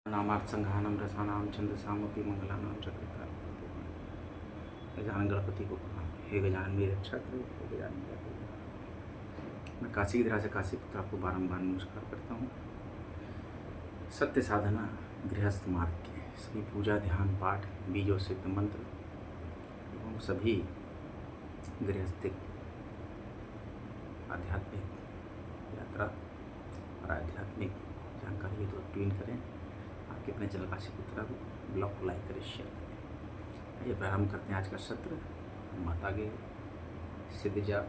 नामार्थ रसानां छंदसामपि मंगलानां चक्रिका। गजानन गणपति को प्रणाम। हे गजानन मेरी रक्षा करो, हे गजानन मेरा कोई हाथ। मैं काशी की धरा से काशी पुत्र आपको बारंबार नमस्कार करता हूँ। सत्य साधना गृहस्थ मार्ग के सभी पूजा ध्यान पाठ बीजों सिद्ध मंत्र एवं सभी गृहस्थिक आध्यात्मिक यात्रा और आध्यात्मिक जानकारी तो ट्वीन करें। आपके अपने चैनल काशी पुत्र को ब्लॉग को लाइक करें, शेयर करें। आइए प्रारंभ करते हैं आज का सत्र। माता के सिद्ध जाप,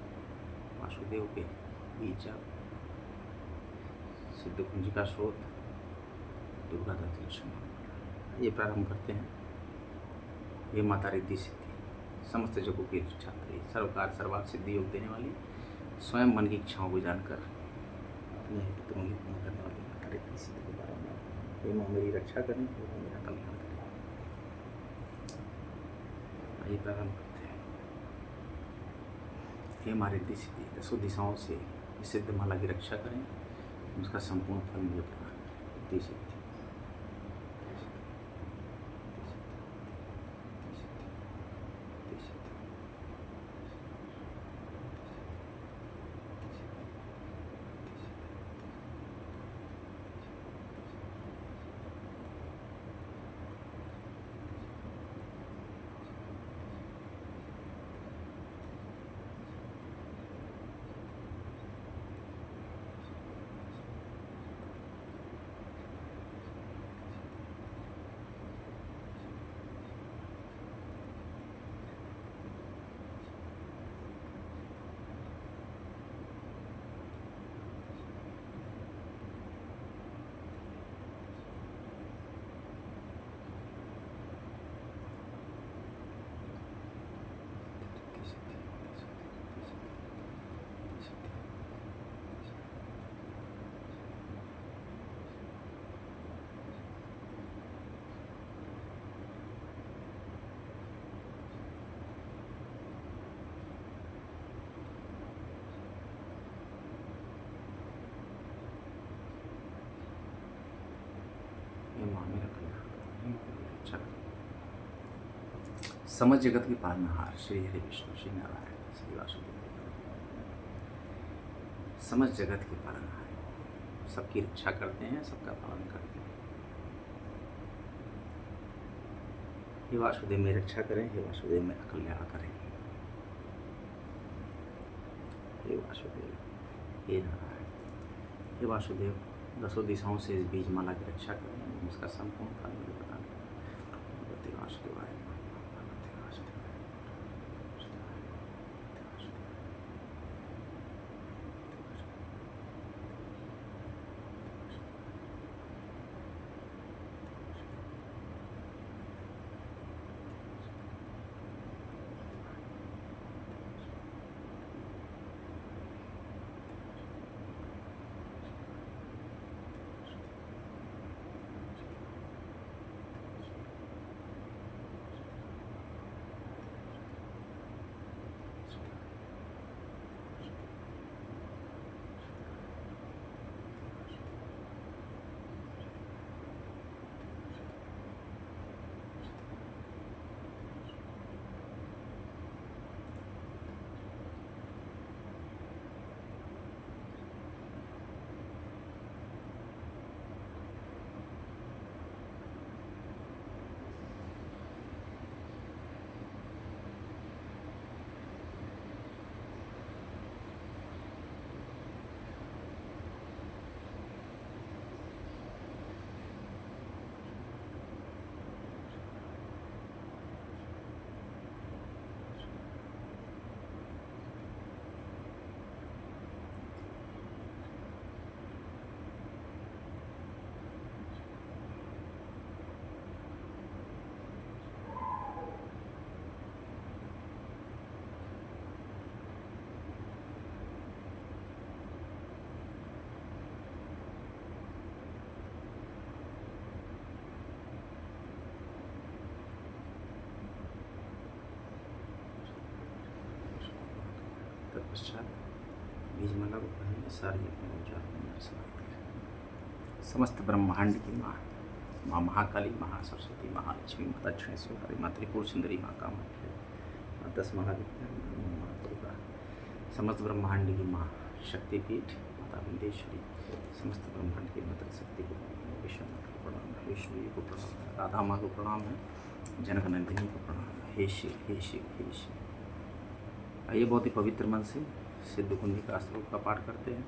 वासुदेव के बीज जाप, सिद्ध कुंज का स्रोत, दुर्गा दर्शन। ये प्रारंभ करते हैं। ये माता रिद्धि सिद्धि समस्त जगों की छात्री, सर्वकार सर्वार्थ सिद्धि योग देने वाली, स्वयं मन की इच्छाओं को जानकर अपने हितों की पूर्ण करने वाली माता रिद्धि सिद्धि के बारे में हे माँ मेरी रक्षा करें, हे माँ मेरा कल्याण करें। आइए प्रारंभ करते हैं। हे माँ रिद्धि सिद्धि दसों दिशाओं से सिद्ध माला की रक्षा करें, उसका संपूर्ण फल मुझे प्रदान करें। रिद्धि सिद्धि समझ जगत के पालनहार श्री हरि विष्णु श्री नारायण श्री वासुदेव। समझ जगत के पालनहार, सबकी रक्षा करते हैं, सबका पालन करते हैं। हे वासुदेव मेरी रक्षा करें, हे वासुदेव मेरा कल्याण करें। हे वासुदेव, हे नारायण, हे वासुदेव दसों दिशाओं से इस बीज माला की रक्षा करें, उसका संपूर्ण फल मुझे प्रदान करें। वासुदेवाय तत्पश्चात बीजमाला को पहनने सारी अपने उच्चारण में समाप्त करें। समस्त ब्रह्मांड की माँ माँ महाकाली, महासरस्वती, महालक्ष्मी, माँ दक्षिणेश्वरी, माँ त्रिपुर सुंदरी, माँ कामाख्या, माँ दस महाविद्या, माँ दुर्गा, समस्त ब्रह्मांड की माँ शक्तिपीठ माता विंदेश्वरी, समस्त ब्रह्मांड की माता शक्ति को प्रणाम है, विश्वनाथ को प्रणाम है, विष्णु जी को प्रणाम है, राधा माँ को प्रणाम है, जनक नंदिनी को प्रणाम है। हे शिव, हे शिव, हे शिव। आइए बहुत ही पवित्र मन से सिद्ध कुंजी का श्लोक का पाठ करते हैं।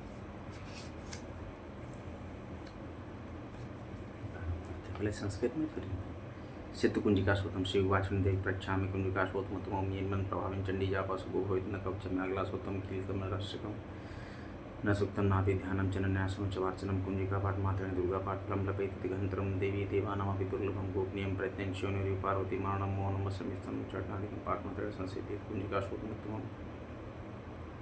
पहले संस्कृत में फिर हिंदी। सिद्ध कुंजिका श्रोतम शिव वाचन देव प्रच्छामि कुंजिका श्रोतमतमोम येन्मन प्रभाविन चंडी जापा सुगो भवित न कवचम अगला श्रोतम कीलकम न रक्षकम न सुक्तम नाभि ध्यानम जनन्यासम चवार्चनम कुंजिका पाठ मात्रेण दुर्गा पाठ फलम लपेति गंत्रम देवी देवानामपि दुर्लभम गोपनीयम प्रयत्न शिवनिरी पार्वती मारणम मौनम समिस्तम चटनादिकम पाठ मात्रेण संसिद्धित कुंजिका श्रोतमतमोम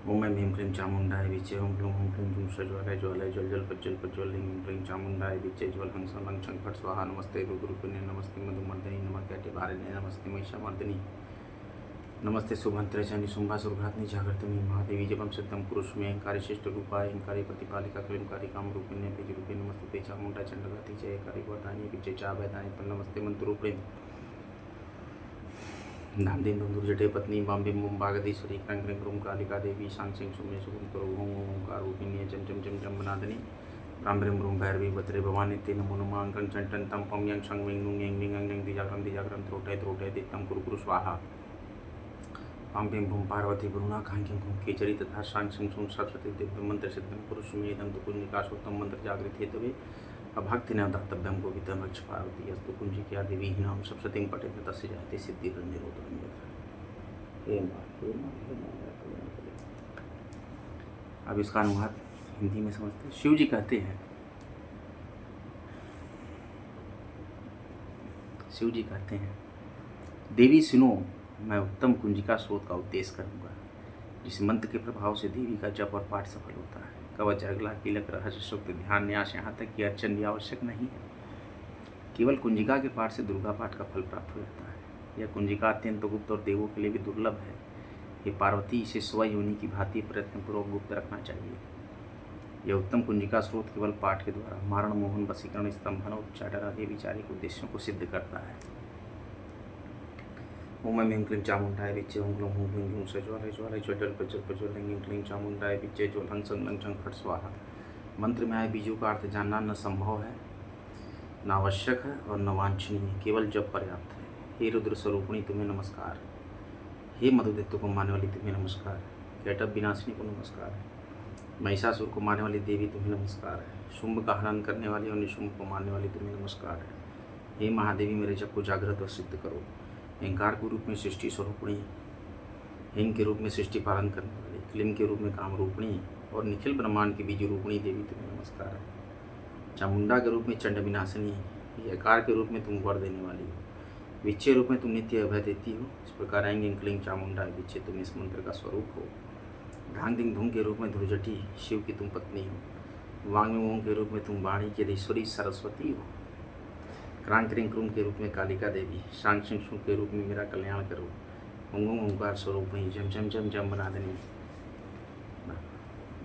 ओम ऐं ह्रीं क्लीं चामुंडाय विचे ओम क्लूं ओम क्लीं जूं सज्ज्वलय ज्वलय जल जल पज्जल पज्ज्वल ह्रीं क्लीं चामुंडाय विचे ज्वल हंस लंग शंख फट स्वाहा नमस्ते गुरुकुन्ये नमस्ते मधुमर्दिनी नमः भारिणे नमस्ते महिषामर्दिनी नमस्ते सुभंत्रे चंडी शुंभासुरघातनी जागृतमी महादेवी जपम सिद्धम पुरुष में अहंकारी शिष्ट रूपाय अहंकारी प्रतिपालिका क्लींकारी काम रूपिण्य बीज रूपे नमस्ते चामुंडा चंडघाती जयकारी वरदानी विचे चावैदानी नमस्ते मंत्र रूपे नामदेव बंधुर जटे पत्नी बाम्बिम बुम बागदीश्वरी क्रंग क्रंग रूम कालिका देवी शांग सिंह सुमे सुगम करो ओंकार रूपिणी चम चम चम चम बनादनी राम ब्रह्म रूम भैरवी बत्रे भवानी ते नमो नमः अंकं चंटन तम पम यंग शंग विंग नुंग यंग निंग अंग दिजाग्रम त्रोटे त्रोटे दित्तम कुरु कुरु स्वाहा पाम्बिम भूम पार्वती गुरुना खांग्यम घूम केचरी तथा शांग सिंह सुम सरस्वती दिव्य मंत्र सिद्धम पुरुष मेदम तो कुंजिकाशोत्तम मंत्र जागृत हेतवे अभक्ति न दातव्यम गोवितम रक्ष पार्वती अस्तु कुंजी क्या देवी ही नाम सप्ततिं पठित तस्य जायते सिद्धि रंजरोधन। अब इसका अनुवाद हिंदी में समझते हैं। शिव जी कहते हैं, शिव जी कहते हैं, देवी सुनो, मैं उत्तम कुंजिका स्रोत का उपदेश करूंगा, जिस मंत्र के प्रभाव से देवी का जप और पाठ सफल होता है। कवच, अर्गला, कीलक, रहस्य, सूक्त, ध्यान, न्यास, यहाँ तक कि अर्चन भी आवश्यक नहीं है। केवल कुंजिका के पाठ से दुर्गा पाठ का फल प्राप्त हो जाता है। यह कुंजिका अत्यंत गुप्त और देवों के लिए भी दुर्लभ है। ये पार्वती, इसे स्वयोनि की भांति प्रयत्नपूर्वक गुप्त रखना चाहिए। यह उत्तम कुंजिका स्रोत केवल पाठ के द्वारा मारण, मोहन, वशीकरण, स्तंभन, उच्चाटन आदि विचारिक उद्देश्यों को सिद्ध करता है। ओम ऐं क्लीं चामुंडाय विचे ओम क्लूं ओम क्लीं जूं सज्ज्वलय ज्वलय ज्वल पज्जल पज्ज्वल ह्रीं क्लीं चामुंडाय विचे ज्वल हंस लंग शंख फट स्वाहा। मंत्र में आए बीजों का अर्थ जानना न संभव है, न आवश्यक है और न वांछनीय, केवल जब पर्याप्त है। हे रुद्र स्वरूपिणी तुम्हें नमस्कार, हे मधुदैत्य को मारने वाली तुम्हें नमस्कार, कैटभ विनाशिनी को नमस्कार, महिषासुर को मारने वाली देवी तुम्हें नमस्कार है, शुंभ का हनन करने वाली और निशुंभ को मारने वाली तुम्हें नमस्कार है। हे महादेवी, मेरे जप को जागृत और सिद्ध करो। अहंकार के रूप में सृष्टि स्वरूपिणी, हिंग के रूप में सृष्टि पालन करने वाली, क्लीम के रूप में काम रूपिणी और निखिल ब्रह्मांड की बीज रूपिणी देवी तुम्हें नमस्कार है। चामुंडा के रूप में चंड विनाशिनी, यकार के रूप में तुम वर देने वाली हो, विच्छे रूप में तुम नित्य अभय देती हो। इस प्रकार ऐं क्लीं चामुंडा विच्छे तुम इस मंत्र का स्वरूप हो। ढांग दिंग धूम के रूप में ध्रुजटी, शिव की तुम पत्नी हो। वांग में ओम के रूप में तुम वाणी की ईश्वरी सरस्वती हो। क्रांग क्रिंग क्रूम के रूप में कालिका देवी, शांग सिंह शू के रूप में मेरा कल्याण करो। ओंगों ओंकार स्वरूप में जम जम जम जम बनादनी,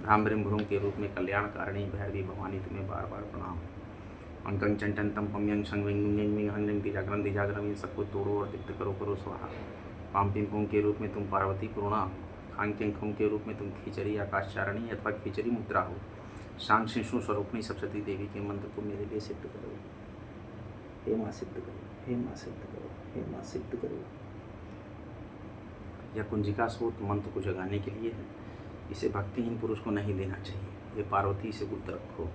भ्राम ब्रह्म भ्रूम के रूप में कल्याण कारिणी भैरवी भवानी तुम्हें बार बार प्रणाम। अंकं चंटन तम पम यंग शंग विंग नुंग हंग दिजाग्रम इन सबको तोड़ो और दीप्त करो करो स्वाहा। पाम पिम पुम के रूप में तुम पार्वती पूर्णा, खांग किंग खुम के रूप में तुम खिचड़ी आकाशचारणी अथवा खिचड़ी मुद्रा हो। शांग शिशु स्वरूपणी सप्तती देवी के मंत्र को मेरे लिए सिद्ध करो। हे माँ सिद्ध करो, हे माँ सिद्ध करो, हे माँ सिद्ध करो। यह कुंजिका स्रोत मंत्र को जगाने के लिए है। इसे भक्तिहीन पुरुष को नहीं देना चाहिए। ये पार्वती से गुप्त रखो।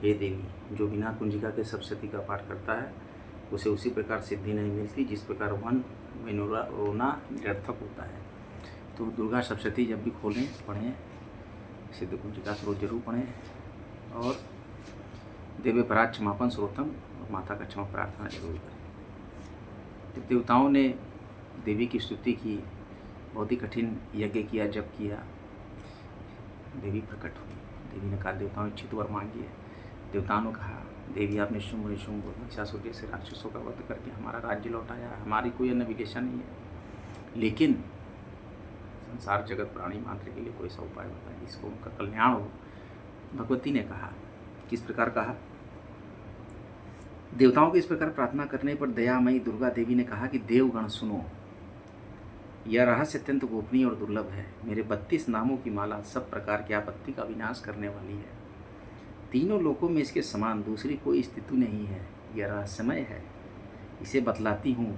हे देवी, जो बिना कुंजिका के सप्तशती का पाठ करता है उसे उसी प्रकार सिद्धि नहीं मिलती जिस प्रकार वन में रोना निरर्थक होता है। तो दुर्गा सप्तशती जब भी खोलें पढ़ें, सिद्ध कुंजिका स्रोत जरूर पढ़ें और देवे पराग क्षमापन स्रोतम और माता का क्षमा प्रार्थना जरूर करें। देवताओं ने देवी की स्तुति की, बहुत ही कठिन यज्ञ किया, जप किया, देवी प्रकट हुई। देवी ने कहा देवताओं इच्छित वर मांगिए। देवताओं ने कहा देवी आपने शुंभ निशुंभ महिषासुर जैसे राक्षसों का वध करके हमारा राज्य लौटाया, हमारी कोई अन्य विदेशा नहीं है, लेकिन संसार जगत प्राणी मात्र के लिए कोई सा उपाय बताए जिसको उनका कल्याण हो। भगवती ने कहा, किस प्रकार कहा, देवताओं की इस प्रकार प्रार्थना करने पर दयामयी दुर्गा देवी ने कहा कि देवगण सुनो, यह रहस्य अत्यंत गोपनीय और दुर्लभ है। मेरे 32 नामों की माला सब प्रकार की आपत्ति का विनाश करने वाली है। तीनों लोकों में इसके समान दूसरी कोई स्थिति नहीं है। यह रहस्यमय है, इसे बतलाती हूँ।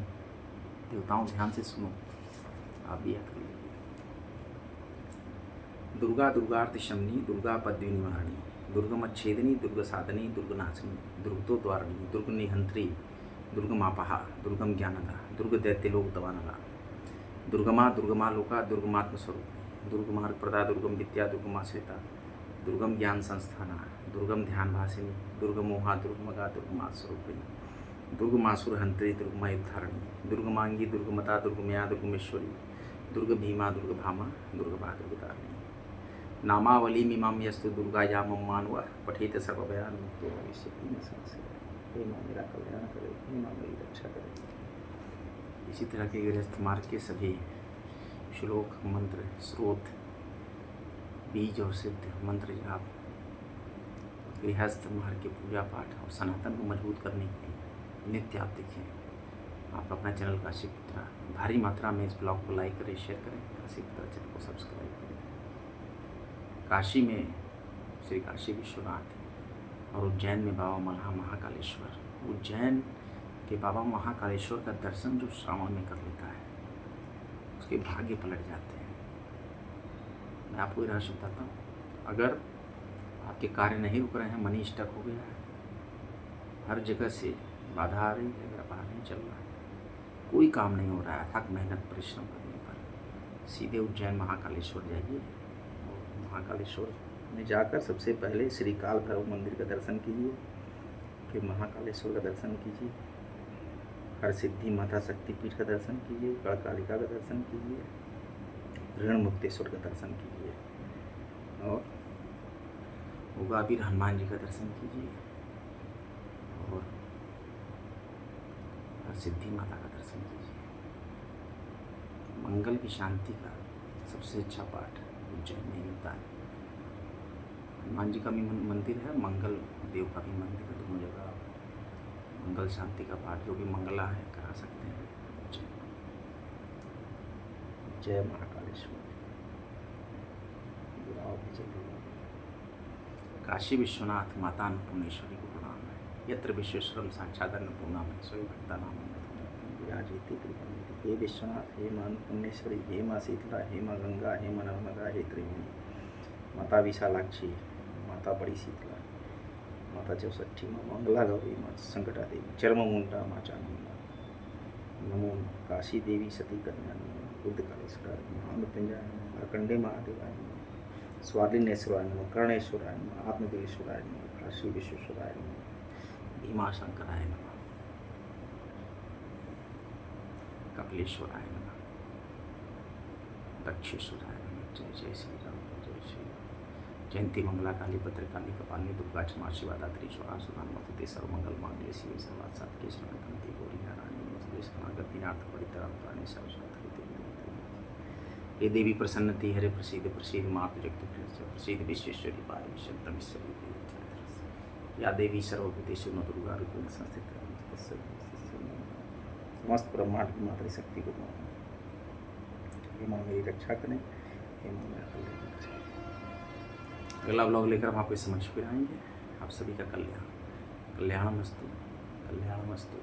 देवताओं ध्यान से सुनो, आप भी याद कर लीजिए। दुर्गा दुर्गार्तिशमनी, दुर्गा पद्मिनी निवारणी, दुर्गमच्छेदिनी, दुर्ग साधनी, दुर्गनाशिनी, दुर्गतोद्वारिणी, दुर्ग निहंत्री, दुर्गमापहा, दुर्गम ज्ञानदा, दुर्ग दैत्यलोक दवानला, दुर्गमा दुर्गमा लोका, दुर्गमात्म स्वरूप, दुर्गमार्ग प्रदा, दुर्गम विद्या, दुर्गमाश्रिता, दुर्गम ज्ञान संस्थाना, दुर्गम ध्यान भासिनी, दुर्गमोहा, दुर्गमगा, दुर्गमा स्वरूपिणी, दुर्गमासुर हंत्री, दुर्गमा युद्धारणी, दुर्गमांगी, दुर्गमता, दुर्गमया, दुर्गमेश्वरी, दुर्ग भीमा, दुर्गभामा, दुर्गभा, दुर्गतारिणी, नामावली मीमाम यस्तु दुर्गा या मम्मानुआ पठित सर्वभयान मुक्तो भविष्यति न संशय। हे माँ मेरा कल्याण करे, हे माँ मेरी रक्षा करे। इसी तरह के गृहस्थ मार्ग के सभी श्लोक, मंत्र, स्रोत, बीज और सिद्ध मंत्र जाप, गृहस्थ मार्ग के पूजा पाठ और सनातन को मजबूत करने के लिए नित्य आप देखें। आप अपना चैनल काशी पुत्रा भारी मात्रा में इस ब्लॉग को लाइक करें, शेयर करें, काशी पुत्रा चैनल को सब्सक्राइब करें। काशी में श्री काशी विश्वनाथ और उज्जैन में बाबा महाकालेश्वर। उज्जैन के बाबा महाकालेश्वर का दर्शन जो श्रावण में कर लेता है उसके भाग्य पलट जाते हैं। मैं आपको यह रहस्य बताता हूँ, अगर आपके कार्य नहीं रुक रहे हैं, मनी स्टक हो गया है, हर जगह से बाधा आ रही है, व्यापार नहीं चल रहा है, कोई काम नहीं हो रहा है, अथक मेहनत परिश्रम करने पर सीधे उज्जैन महाकालेश्वर जाइए। महाकालेश्वर में जाकर सबसे पहले श्री काल भैरव मंदिर का दर्शन कीजिए, फिर महाकालेश्वर का दर्शन कीजिए, हर सिद्धि माता शक्तिपीठ का दर्शन कीजिए, कड़कालिका का दर्शन कीजिए, ऋण मुक्तेश्वर का दर्शन कीजिए और उगावीर हनुमान जी का दर्शन कीजिए और हर सिद्धि माता का दर्शन कीजिए। मंगल की शांति का सबसे अच्छा पाठ उज्जैन में ही होता है। हनुमान जी का भी मंदिर है, मंगल देव का भी मंदिर है, दोनों जगह मंगल शांति का पाठ जो भी मंगला है करा सकते हैं। जय महाकालेश्वर। काशी विश्वनाथ माता अन्नपूर्णेश्वरी को प्रणाम है। यत्र विश्वेश्वरम साक्षात् अन्नपूर्णा में स्वयं भक्ता नाम विराजते त्रिपुरारी। हे विश्वनाथ, हे माँ अन्नपूर्णेश्वरी, हे माँ शीतला, हे माँ गंगा, हे माँ नर्मदा, हे त्रिवेणी, माता विशालाक्षी, माता बड़ी शीतला, माता चौसठी, माँ मंगला गौरी, माँ संकटा देवी, चर्म मुंडा, माँ चामुंडा, नमो काशी देवी सती कन्या, बुद्ध कालेश्वराय, महामृत्युंजय, मार्कंडे महादेवाय, स्वाधीनेश्वराय, कर्णेश्वराय, आत्मदेवेश्वराय, काशी विश्वेश्वराय, भीमाशंकराय, कपिलेश्वराय, दक्षेश्वराय, जय जय श्री राम, जय श्री राम। जयंती मंगला काली भद्रकाली कपालिनी दुर्गा क्षमा शिवा दात्री स्वरा सुदान मधुते सर्वमंगल मांगल्ये शिवे सर्वार्थ साधिके शरणकंती गौरी नारायणी नमोस्तुते शरणागतिनाथ परित्राण प्राणे सर्वशांति। हे देवी प्रसन्नति हरे प्रसीद प्रसीद मातु जगत प्रसीद विश्वेश्वरी पारि विश्वतमीश्वरी या देवी सर्वभूतेषु न दुर्गा रूपेण संस्थिता समस्त ब्रह्मांड की मातृ शक्ति को हे माँ मेरी रक्षा करें, हे माँ मेरा कल्याण करें। अगला ब्लॉग लेकर हम आपके समक्ष फिर आएंगे। आप सभी का कल्याण कल्याण मस्तु, कल्याण मस्तु।